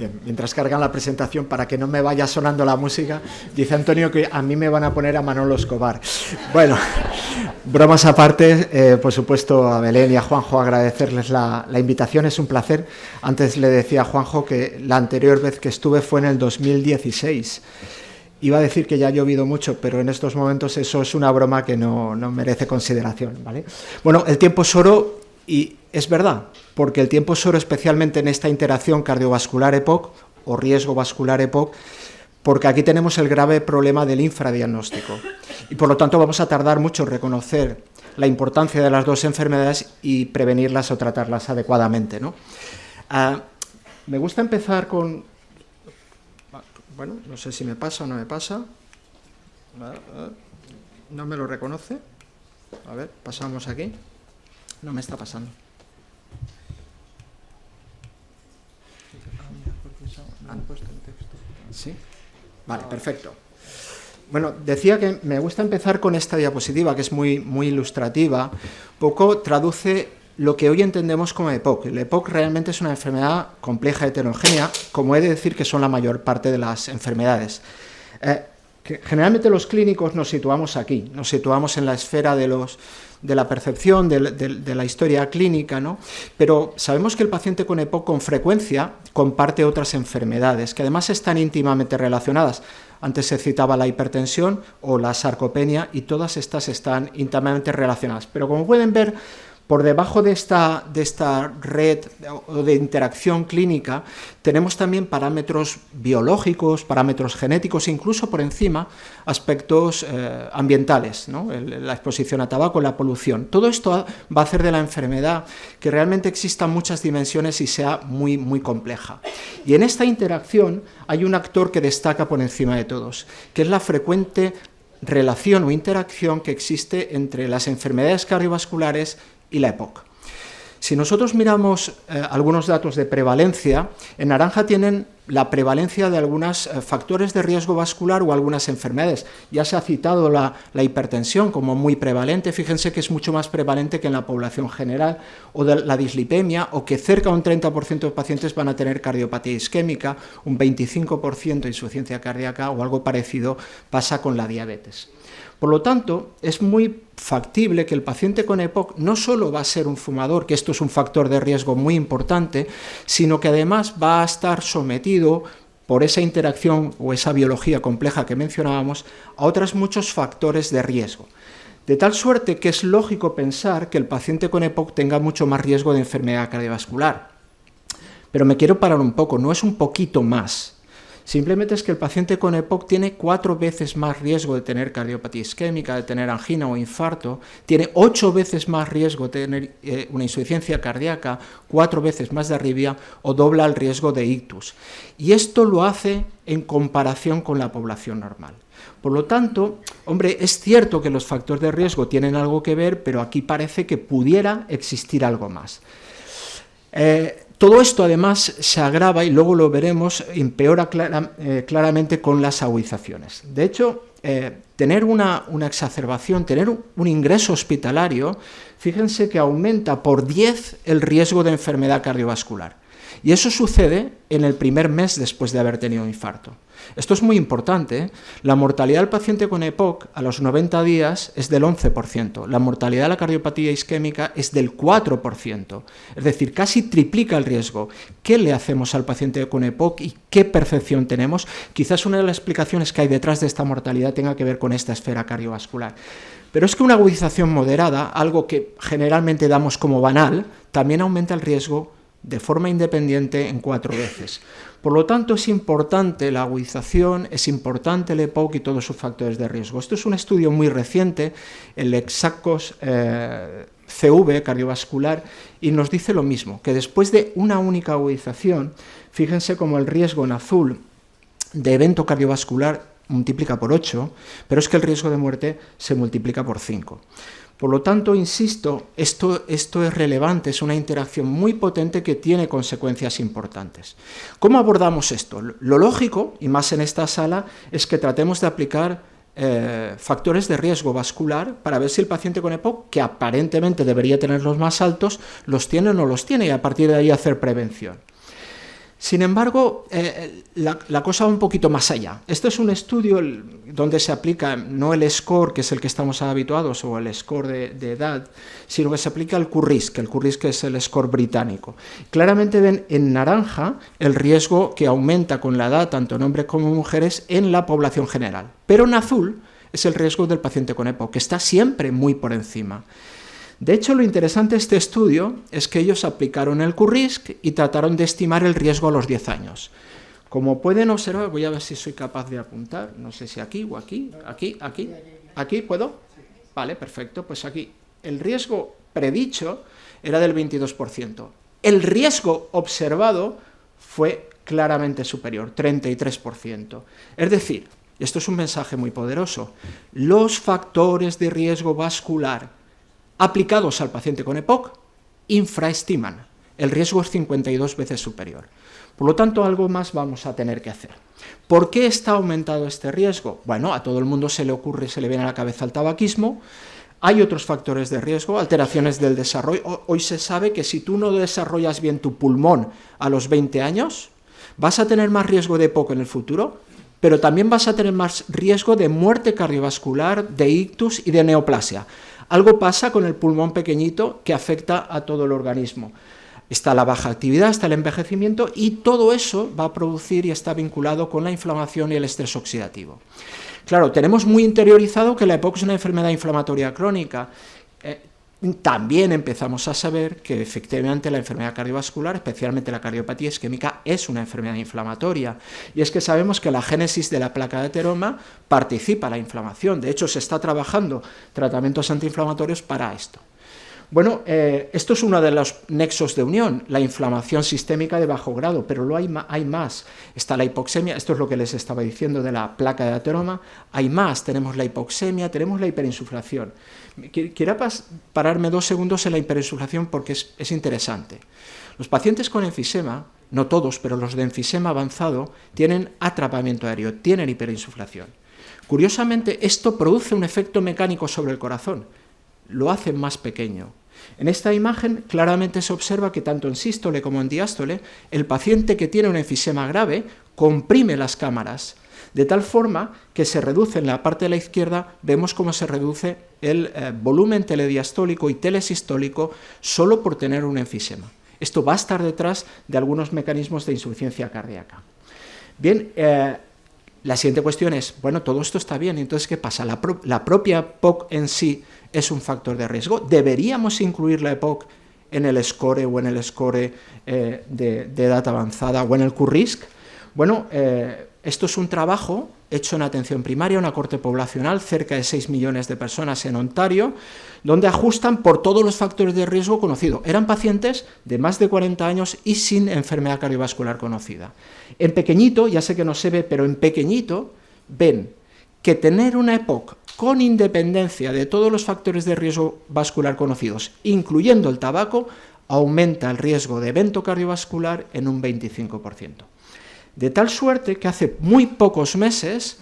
Bien, mientras cargan la presentación, para que no me vaya sonando la música, dice Antonio que a mí me van a poner a Manolo Escobar. Bueno, bromas aparte, por supuesto a Belén y a Juanjo agradecerles la invitación, es un placer. Antes le decía a Juanjo que la anterior vez que estuve fue en el 2016. Iba a decir que ya ha llovido mucho, pero en estos momentos eso es una broma que no merece consideración, ¿vale? Bueno, el tiempo es oro y es verdad, porque el tiempo es oro especialmente en esta interacción cardiovascular EPOC o riesgo vascular EPOC, porque aquí tenemos el grave problema del infradiagnóstico y por lo tanto vamos a tardar mucho en reconocer la importancia de las dos enfermedades y prevenirlas o tratarlas adecuadamente, ¿no? Me gusta empezar con... Bueno, no sé si me pasa o no me pasa. No me lo reconoce. A ver, pasamos aquí. No me está pasando. ¿Han puesto el texto? Sí. Vale, perfecto. Bueno, decía que me gusta empezar con esta diapositiva, que es muy ilustrativa. Poco traduce lo que hoy entendemos como EPOC. El EPOC realmente es una enfermedad compleja, heterogénea, como he de decir que son la mayor parte de las enfermedades. Que generalmente los clínicos nos situamos aquí, nos situamos en la esfera de la percepción, de la historia clínica, ¿no? Pero sabemos que el paciente con EPOC con frecuencia comparte otras enfermedades, que además están íntimamente relacionadas. Antes se citaba la hipertensión o la sarcopenia y todas estas están íntimamente relacionadas. Pero como pueden ver, por debajo de esta red o de interacción clínica tenemos también parámetros biológicos, parámetros genéticos, incluso por encima aspectos ambientales, ¿no? La exposición a tabaco, la polución. Todo esto va a hacer de la enfermedad que realmente existan muchas dimensiones y sea muy compleja. Y en esta interacción hay un actor que destaca por encima de todos, que es la frecuente relación o interacción que existe entre las enfermedades cardiovasculares y la EPOC. Si nosotros miramos algunos datos de prevalencia, en naranja tienen la prevalencia de algunos factores de riesgo vascular o algunas enfermedades. Ya se ha citado la hipertensión como muy prevalente, fíjense que es mucho más prevalente que en la población general, o de la dislipemia, o que cerca de un 30% de pacientes van a tener cardiopatía isquémica, un 25% de insuficiencia cardíaca o algo parecido pasa con la diabetes. Por lo tanto, es muy factible que el paciente con EPOC no solo va a ser un fumador, que esto es un factor de riesgo muy importante, sino que además va a estar sometido por esa interacción o esa biología compleja que mencionábamos a otros muchos factores de riesgo. De tal suerte que es lógico pensar que el paciente con EPOC tenga mucho más riesgo de enfermedad cardiovascular. Pero me quiero parar un poco, no es un poquito más. Simplemente es que el paciente con EPOC tiene 4 veces más riesgo de tener cardiopatía isquémica, de tener angina o infarto, tiene 8 veces más riesgo de tener una insuficiencia cardíaca, 4 veces más de arritmia o dobla el riesgo de ictus. Y esto lo hace en comparación con la población normal. Por lo tanto, hombre, es cierto que los factores de riesgo tienen algo que ver, pero aquí parece que pudiera existir algo más. Todo esto además se agrava, y luego lo veremos, empeora claramente con las agudizaciones. De hecho, tener una exacerbación, tener un ingreso hospitalario, fíjense que aumenta por 10 el riesgo de enfermedad cardiovascular. Y eso sucede en el primer mes después de haber tenido un infarto. Esto es muy importante, ¿eh? La mortalidad del paciente con EPOC a los 90 días es del 11%, la mortalidad de la cardiopatía isquémica es del 4%, es decir, casi triplica el riesgo. ¿Qué le hacemos al paciente con EPOC y qué percepción tenemos? Quizás una de las explicaciones que hay detrás de esta mortalidad tenga que ver con esta esfera cardiovascular. Pero es que una agudización moderada, algo que generalmente damos como banal, también aumenta el riesgo de forma independiente en 4 veces. Por lo tanto, es importante la agudización, es importante el EPOC y todos sus factores de riesgo. Esto es un estudio muy reciente, el EXACOS CV cardiovascular, y nos dice lo mismo, que después de una única agudización, fíjense cómo el riesgo en azul de evento cardiovascular multiplica por 8, pero es que el riesgo de muerte se multiplica por 5. Por lo tanto, insisto, esto es relevante, es una interacción muy potente que tiene consecuencias importantes. ¿Cómo abordamos esto? Lo lógico, y más en esta sala, es que tratemos de aplicar factores de riesgo vascular para ver si el paciente con EPOC, que aparentemente debería tener los más altos, los tiene o no los tiene, y a partir de ahí hacer prevención. Sin embargo, la cosa va un poquito más allá. Este es un estudio donde se aplica no el score, que es el que estamos habituados, o el score de edad, sino que se aplica el Q-RISK. El Q-RISK es el score británico. Claramente ven en naranja el riesgo que aumenta con la edad, tanto en hombres como en mujeres, en la población general. Pero en azul es el riesgo del paciente con EPOC, que está siempre muy por encima. De hecho, lo interesante de este estudio es que ellos aplicaron el Q-RISK y trataron de estimar el riesgo a los 10 años. Como pueden observar, voy a ver si soy capaz de apuntar, no sé si aquí o aquí, ¿aquí puedo? Vale, perfecto, pues aquí el riesgo predicho era del 22%. El riesgo observado fue claramente superior, 33%. Es decir, esto es un mensaje muy poderoso, los factores de riesgo vascular aplicados al paciente con EPOC infraestiman. El riesgo es 52 veces superior. Por lo tanto, algo más vamos a tener que hacer. ¿Por qué está aumentado este riesgo? Bueno, a todo el mundo se le ocurre, se le viene a la cabeza el tabaquismo. Hay otros factores de riesgo, alteraciones del desarrollo. Hoy se sabe que si tú no desarrollas bien tu pulmón a los 20 años, vas a tener más riesgo de EPOC en el futuro, pero también vas a tener más riesgo de muerte cardiovascular, de ictus y de neoplasia. Algo pasa con el pulmón pequeñito que afecta a todo el organismo. Está la baja actividad, está el envejecimiento y todo eso va a producir y está vinculado con la inflamación y el estrés oxidativo. Claro, tenemos muy interiorizado que la EPOC es una enfermedad inflamatoria crónica. También empezamos a saber que efectivamente la enfermedad cardiovascular, especialmente la cardiopatía isquémica, es una enfermedad inflamatoria. Y es que sabemos que la génesis de la placa de ateroma participa en la inflamación. De hecho, se está trabajando tratamientos antiinflamatorios para esto. Bueno, esto es uno de los nexos de unión, la inflamación sistémica de bajo grado, pero lo hay más. Está la hipoxemia, esto es lo que les estaba diciendo de la placa de ateroma, hay más, tenemos la hipoxemia, tenemos la hiperinsuflación. Quiero pararme 2 segundos en la hiperinsuflación porque es interesante. Los pacientes con enfisema, no todos, pero los de enfisema avanzado, tienen atrapamiento aéreo, tienen hiperinsuflación. Curiosamente, esto produce un efecto mecánico sobre el corazón, lo hace más pequeño. En esta imagen claramente se observa que tanto en sístole como en diástole, el paciente que tiene un enfisema grave comprime las cámaras, de tal forma que se reduce en la parte de la izquierda, vemos cómo se reduce el volumen telediastólico y telesistólico solo por tener un enfisema. Esto va a estar detrás de algunos mecanismos de insuficiencia cardíaca. Bien, la siguiente cuestión es, bueno, todo esto está bien, entonces ¿qué pasa? La propia EPOC en sí es un factor de riesgo. ¿Deberíamos incluir la EPOC en el SCORE o en el SCORE de edad avanzada o en el Q-RISK? Bueno, esto es un trabajo hecho en atención primaria, una corte poblacional, cerca de 6 millones de personas en Ontario, donde ajustan por todos los factores de riesgo conocidos. Eran pacientes de más de 40 años y sin enfermedad cardiovascular conocida. En pequeñito, ya sé que no se ve, pero en pequeñito ven que tener una EPOC con independencia de todos los factores de riesgo vascular conocidos, incluyendo el tabaco, aumenta el riesgo de evento cardiovascular en un 25%. De tal suerte que hace muy pocos meses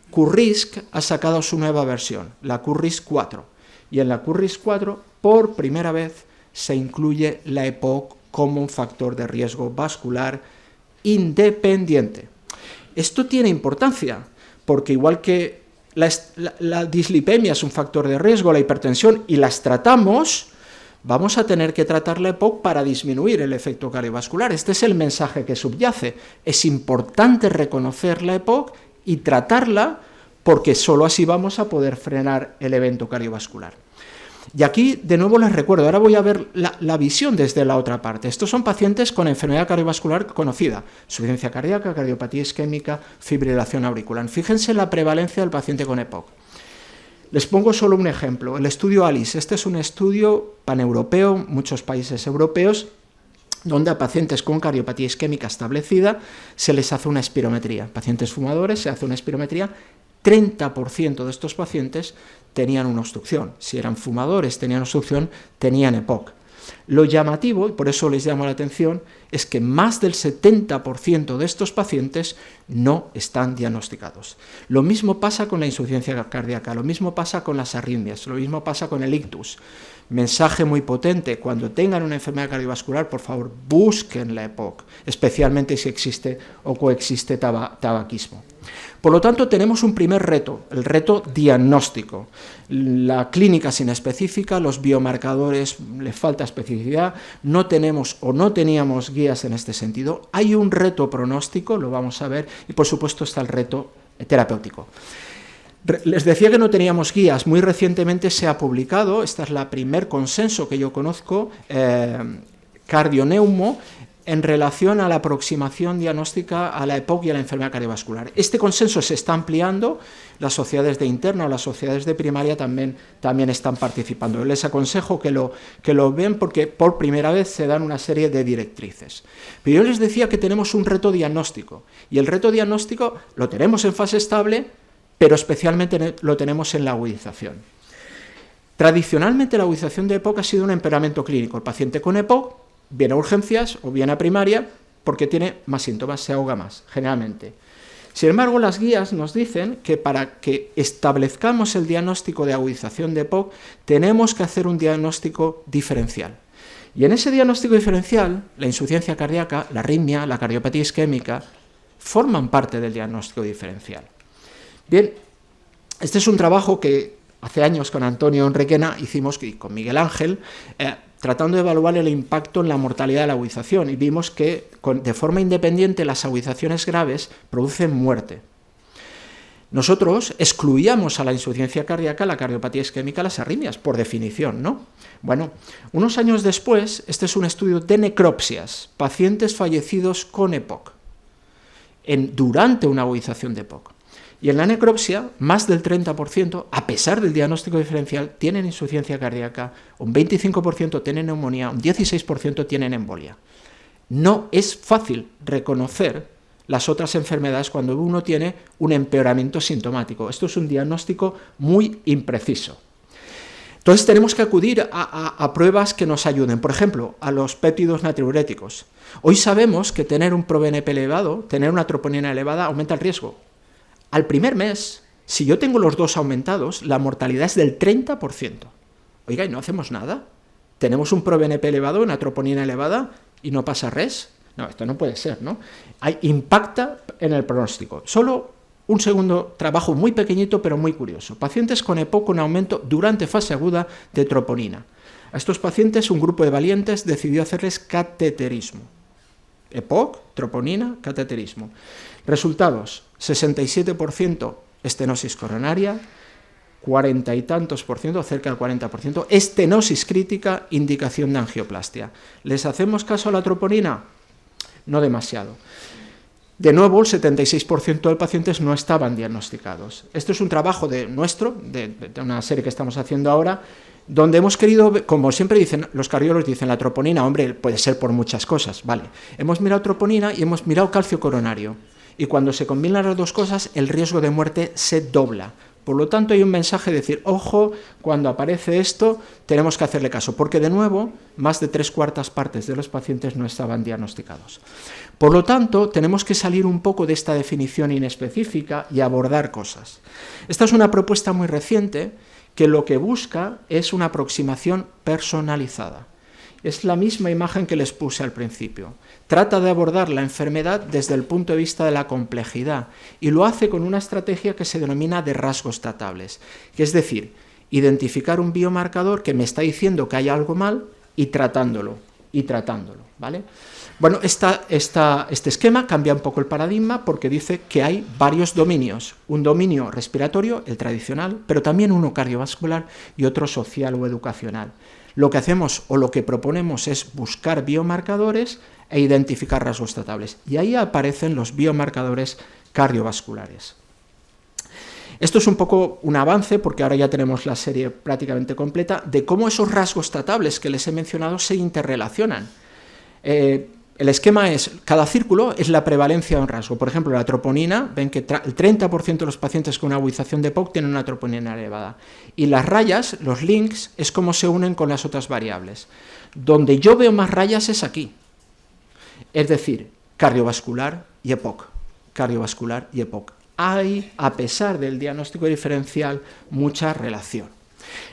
Q-RISK ha sacado su nueva versión, la Q-RISK 4. Y en la Q-RISK 4, por primera vez, se incluye la EPOC como un factor de riesgo vascular independiente. Esto tiene importancia, porque igual que la dislipemia es un factor de riesgo, la hipertensión, y las tratamos, vamos a tener que tratar la EPOC para disminuir el efecto cardiovascular. Este es el mensaje que subyace. Es importante reconocer la EPOC y tratarla porque solo así vamos a poder frenar el evento cardiovascular. Y aquí, de nuevo, les recuerdo, ahora voy a ver la visión desde la otra parte. Estos son pacientes con enfermedad cardiovascular conocida, insuficiencia cardíaca, cardiopatía isquémica, fibrilación auricular. Fíjense la prevalencia del paciente con EPOC. Les pongo solo un ejemplo, el estudio ALICE. Este es un estudio paneuropeo, muchos países europeos, donde a pacientes con cardiopatía isquémica establecida se les hace una espirometría. Pacientes fumadores se hace una espirometría, 30% de estos pacientes tenían una obstrucción. Si eran fumadores, tenían obstrucción, tenían EPOC. Lo llamativo, y por eso les llamo la atención, es que más del 70% de estos pacientes no están diagnosticados. Lo mismo pasa con la insuficiencia cardíaca, lo mismo pasa con las arritmias, lo mismo pasa con el ictus. Mensaje muy potente: cuando tengan una enfermedad cardiovascular, por favor, busquen la EPOC, especialmente si existe o coexiste tabaquismo. Por lo tanto, tenemos un primer reto, el reto diagnóstico. La clínica sin específica, los biomarcadores, le falta especificidad, no tenemos o no teníamos guías en este sentido. Hay un reto pronóstico, lo vamos a ver, y por supuesto está el reto terapéutico. Les decía que no teníamos guías. Muy recientemente se ha publicado, este es el primer consenso que yo conozco, Cardioneumo, en relación a la aproximación diagnóstica a la EPOC y a la enfermedad cardiovascular. Este consenso se está ampliando, las sociedades de interna o las sociedades de primaria también están participando. Les aconsejo que lo vean, porque por primera vez se dan una serie de directrices. Pero yo les decía que tenemos un reto diagnóstico, y el reto diagnóstico lo tenemos en fase estable, pero especialmente lo tenemos en la agudización. Tradicionalmente la agudización de EPOC ha sido un empeoramiento clínico. El paciente con EPOC viene a urgencias o viene a primaria porque tiene más síntomas, se ahoga más, generalmente. Sin embargo, las guías nos dicen que para que establezcamos el diagnóstico de agudización de EPOC, tenemos que hacer un diagnóstico diferencial. Y en ese diagnóstico diferencial, la insuficiencia cardíaca, la arritmia, la cardiopatía isquémica, forman parte del diagnóstico diferencial. Bien, este es un trabajo que hace años con Antonio Enriquena hicimos, y con Miguel Ángel, tratando de evaluar el impacto en la mortalidad de la agudización, y vimos que de forma independiente las agudizaciones graves producen muerte. Nosotros excluíamos a la insuficiencia cardíaca, la cardiopatía isquémica, las arritmias, por definición, ¿no? Bueno, unos años después, este es un estudio de necropsias, pacientes fallecidos con EPOC, durante una agudización de EPOC. Y en la necropsia, más del 30%, a pesar del diagnóstico diferencial, tienen insuficiencia cardíaca, un 25% tienen neumonía, un 16% tienen embolia. No es fácil reconocer las otras enfermedades cuando uno tiene un empeoramiento sintomático. Esto es un diagnóstico muy impreciso. Entonces tenemos que acudir a pruebas que nos ayuden, por ejemplo, a los péptidos natriuréticos. Hoy sabemos que tener un proBNP elevado, tener una troponina elevada, aumenta el riesgo. Al primer mes, si yo tengo los dos aumentados, la mortalidad es del 30%. Oiga, ¿y no hacemos nada? ¿Tenemos un proBNP elevado, una troponina elevada y no pasa res? No, esto no puede ser, ¿no? Impacta en el pronóstico. Solo un segundo trabajo muy pequeñito, pero muy curioso. Pacientes con EPOC con aumento durante fase aguda de troponina. A estos pacientes un grupo de valientes decidió hacerles cateterismo. EPOC, troponina, cateterismo. Resultados: 67% estenosis coronaria, 40 y tantos por ciento, cerca del 40%, estenosis crítica, indicación de angioplastia. ¿Les hacemos caso a la troponina? No demasiado. De nuevo, el 76% de pacientes no estaban diagnosticados. Esto es un trabajo de una serie que estamos haciendo ahora, donde hemos querido, como siempre dicen, los cardiólogos dicen, la troponina, hombre, puede ser por muchas cosas, vale. Hemos mirado troponina y hemos mirado calcio coronario. Y cuando se combinan las dos cosas, el riesgo de muerte se dobla. Por lo tanto, hay un mensaje de decir, ojo, cuando aparece esto, tenemos que hacerle caso, porque de nuevo, más de 3/4 partes de los pacientes no estaban diagnosticados. Por lo tanto, tenemos que salir un poco de esta definición inespecífica y abordar cosas. Esta es una propuesta muy reciente que lo que busca es una aproximación personalizada. Es la misma imagen que les puse al principio. Trata de abordar la enfermedad desde el punto de vista de la complejidad y lo hace con una estrategia que se denomina de rasgos tratables, que es decir, identificar un biomarcador que me está diciendo que hay algo mal y tratándolo, ¿vale? Bueno, este esquema cambia un poco el paradigma porque dice que hay varios dominios, un dominio respiratorio, el tradicional, pero también uno cardiovascular y otro social o educacional. Lo que hacemos o lo que proponemos es buscar biomarcadores e identificar rasgos tratables. Y ahí aparecen los biomarcadores cardiovasculares. Esto es un poco un avance, porque ahora ya tenemos la serie prácticamente completa, de cómo esos rasgos tratables que les he mencionado se interrelacionan. El esquema es, cada círculo es la prevalencia de un rasgo. Por ejemplo, la troponina, ven que el 30% de los pacientes con una agudización de EPOC tienen una troponina elevada. Y las rayas, los links, es cómo se unen con las otras variables. Donde yo veo más rayas es aquí, es decir, cardiovascular y EPOC, cardiovascular y EPOC. Hay, a pesar del diagnóstico diferencial, mucha relación.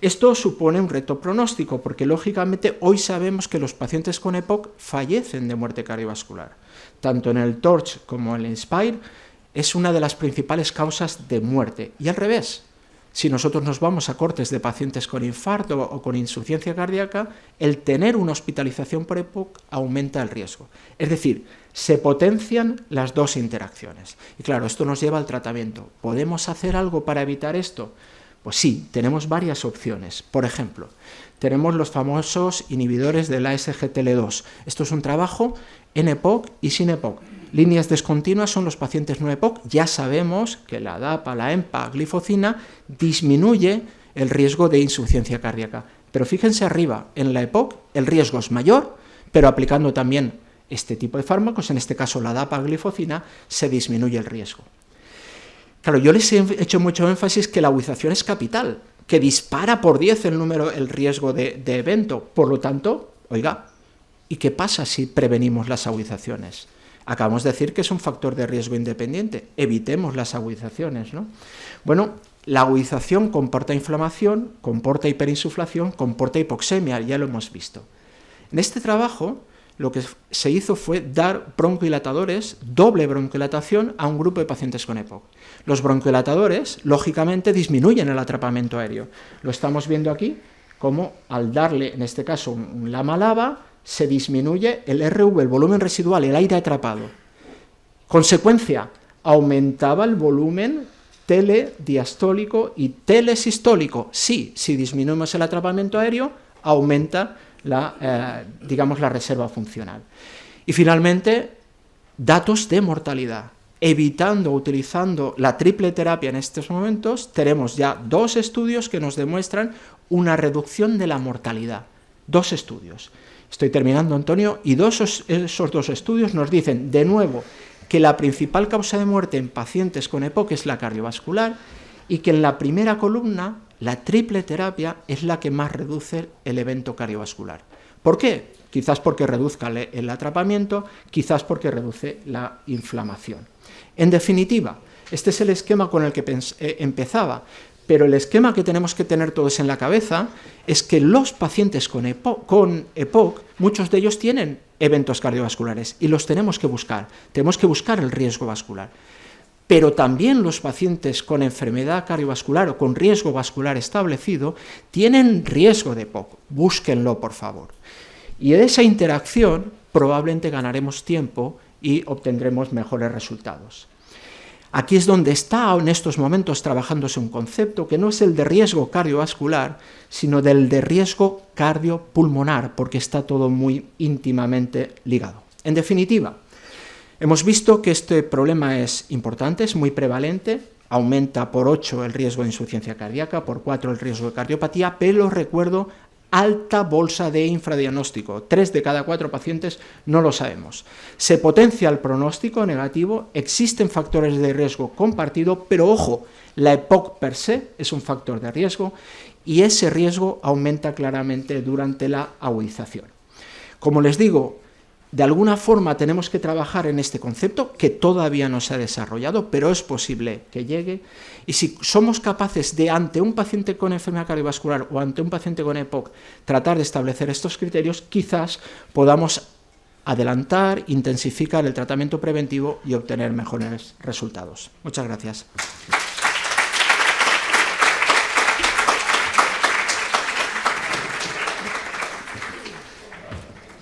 Esto supone un reto pronóstico, porque lógicamente hoy sabemos que los pacientes con EPOC fallecen de muerte cardiovascular. Tanto en el TORCH como en el INSPIRE es una de las principales causas de muerte. Y al revés, si nosotros nos vamos a cortes de pacientes con infarto o con insuficiencia cardíaca, el tener una hospitalización por EPOC aumenta el riesgo. Es decir, se potencian las dos interacciones. Y claro, esto nos lleva al tratamiento. ¿Podemos hacer algo para evitar esto? Pues sí, tenemos varias opciones. Por ejemplo, tenemos los famosos inhibidores del ASGTL2. Esto es un trabajo en EPOC y sin EPOC. Líneas descontinuas son los pacientes no EPOC. Ya sabemos que la DAPA, la EMPA, glifocina disminuye el riesgo de insuficiencia cardíaca. Pero fíjense arriba, en la EPOC el riesgo es mayor, pero aplicando también este tipo de fármacos, en este caso la DAPA, glifocina, se disminuye el riesgo. Claro, yo les he hecho mucho énfasis que la agudización es capital, que dispara por 10 el riesgo de evento. Por lo tanto, oiga, ¿y qué pasa si prevenimos las agudizaciones? Acabamos de decir que es un factor de riesgo independiente. Evitemos las agudizaciones, ¿no? Bueno, la agudización comporta inflamación, comporta hiperinsuflación, comporta hipoxemia, ya lo hemos visto. En este trabajo, lo que se hizo fue dar broncohilatadores, doble broncohilatación, a un grupo de pacientes con EPOC. Los broncohilatadores, lógicamente, disminuyen el atrapamiento aéreo. Lo estamos viendo aquí, como al darle, en este caso, un LAMA-LABA, se disminuye el RV, el volumen residual, el aire atrapado. Consecuencia, aumentaba el volumen telediastólico y telesistólico. Sí, si disminuimos el atrapamiento aéreo, aumenta la reserva funcional. Y finalmente, datos de mortalidad. Utilizando la triple terapia en estos momentos, tenemos ya 2 estudios que nos demuestran una reducción de la mortalidad. 2 estudios. Estoy terminando, Antonio, y esos 2 estudios nos dicen, de nuevo, que la principal causa de muerte en pacientes con EPOC es la cardiovascular y que en la primera columna la triple terapia es la que más reduce el evento cardiovascular. ¿Por qué? Quizás porque reduzca el atrapamiento, quizás porque reduce la inflamación. En definitiva, este es el esquema con el que empezaba, pero el esquema que tenemos que tener todos en la cabeza es que los pacientes con EPOC, muchos de ellos tienen eventos cardiovasculares y los tenemos que buscar el riesgo vascular. Pero también los pacientes con enfermedad cardiovascular o con riesgo vascular establecido tienen riesgo de EPOC. Búsquenlo, por favor. Y de esa interacción probablemente ganaremos tiempo y obtendremos mejores resultados. Aquí es donde está en estos momentos trabajándose un concepto que no es el de riesgo cardiovascular, sino del de riesgo cardiopulmonar, porque está todo muy íntimamente ligado. En definitiva, hemos visto que este problema es importante, es muy prevalente, aumenta por 8 el riesgo de insuficiencia cardíaca, por 4 el riesgo de cardiopatía, pero recuerdo, alta bolsa de infradiagnóstico. 3 de cada 4 pacientes no lo sabemos. Se potencia el pronóstico negativo, existen factores de riesgo compartido, pero ojo, la EPOC per se es un factor de riesgo y ese riesgo aumenta claramente durante la agudización. Como les digo, de alguna forma tenemos que trabajar en este concepto que todavía no se ha desarrollado, pero es posible que llegue. Y si somos capaces de, ante un paciente con enfermedad cardiovascular o ante un paciente con EPOC, tratar de establecer estos criterios, quizás podamos adelantar, intensificar el tratamiento preventivo y obtener mejores resultados. Muchas gracias.